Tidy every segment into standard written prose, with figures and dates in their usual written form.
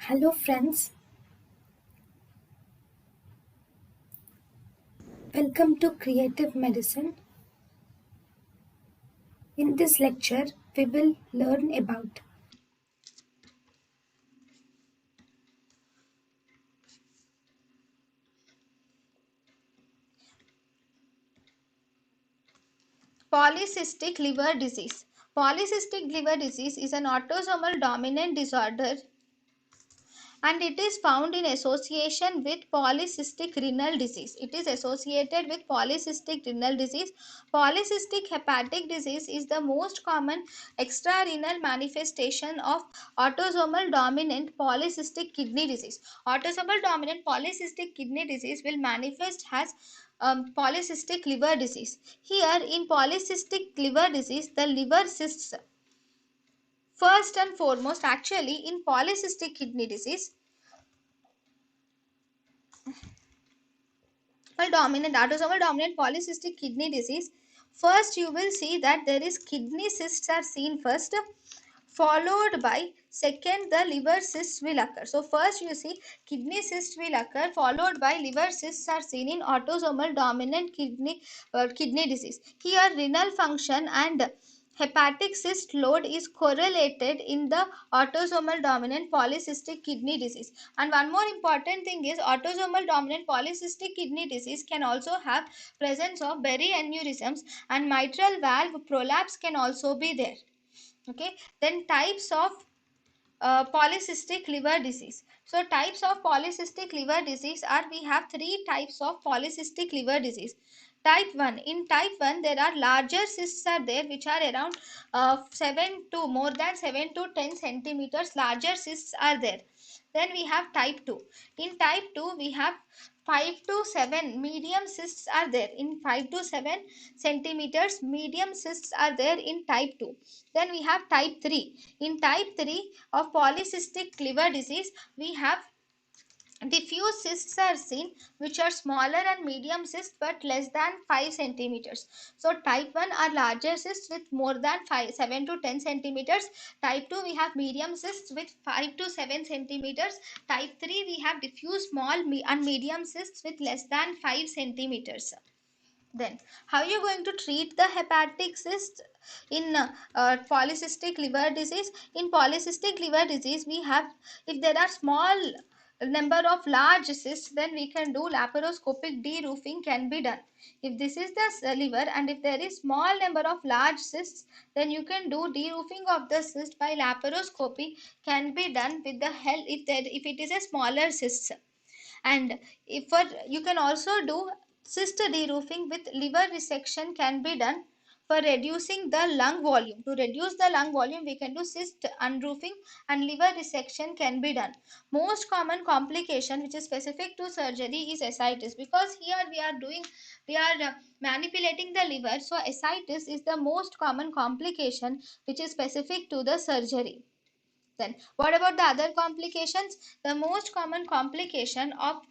Hello, friends. Welcome to Creative Medicine. In this lecture, we will learn about Polycystic liver disease. Polycystic liver disease is an autosomal dominant disorder and it is found in association with polycystic renal disease. It is associated with polycystic renal disease. Polycystic hepatic disease is the most common extrarenal manifestation of autosomal dominant polycystic kidney disease. Autosomal dominant polycystic kidney disease will manifest as polycystic liver disease. Here in polycystic liver disease, the liver cysts first and foremost, actually in polycystic kidney disease, autosomal dominant polycystic kidney disease, first you will see that there is kidney cysts are seen first, followed by second the liver cysts will occur. So first you see kidney cysts will occur, followed by liver cysts are seen in autosomal dominant kidney disease. Here renal function and hepatic cyst load is correlated in the autosomal dominant polycystic kidney disease. And one more important thing is autosomal dominant polycystic kidney disease can also have presence of berry aneurysms, and mitral valve prolapse can also be there. Okay, then types of polycystic liver disease. So types of polycystic liver disease are, we have three types of polycystic liver disease. Type 1, in type 1 there are larger cysts are there which are around 7 to more than 7 to 10 centimeters. Larger cysts are there. Then we have type 2. In type 2 we have 5 to 7 medium cysts are there. In 5 to 7 centimeters medium cysts are there in type 2. Then we have type 3. In type 3 of polycystic liver disease, we have diffuse cysts are seen which are smaller and medium cysts but less than 5 centimeters. So type 1 are larger cysts with more than 7 to 10 centimeters. Type 2 we have medium cysts with 5 to 7 centimeters. Type 3 we have diffuse small and medium cysts with less than 5 centimeters. Then, how are you going to treat the hepatic cyst in polycystic liver disease? In polycystic liver disease, we have, if there are small number of large cysts, then we can do laparoscopic de-roofing can be done. If this is the liver and if there is small number of large cysts, then you can do de-roofing of the cyst by laparoscopy can be done with the help if it is a smaller cyst. And if for, you can also do cyst deroofing with liver resection can be done for reducing the lung volume. To reduce the lung volume, we can do cyst unroofing and liver resection can be done. Most common complication which is specific to surgery is ascites, because here we are manipulating the liver. So ascites is the most common complication which is specific to the surgery. Then, what about the other complications? The most common complication of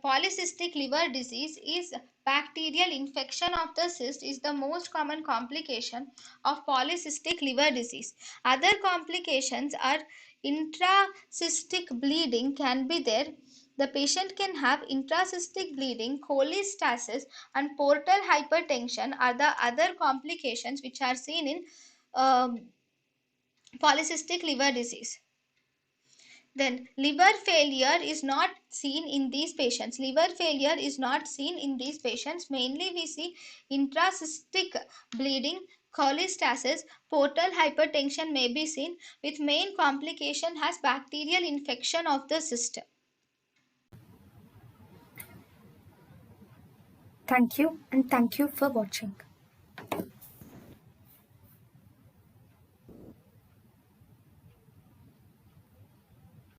polycystic liver disease is bacterial infection of the cyst is the most common complication of polycystic liver disease. Other complications are intracystic bleeding can be there. The patient can have intracystic bleeding, cholestasis, and portal hypertension are the other complications which are seen in polycystic liver disease. Then liver failure is not seen in these patients. Liver failure is not seen in these patients. Mainly we see intracystic bleeding, cholestasis, portal hypertension may be seen, with main complication has bacterial infection of the system. thank you and thank you for watching.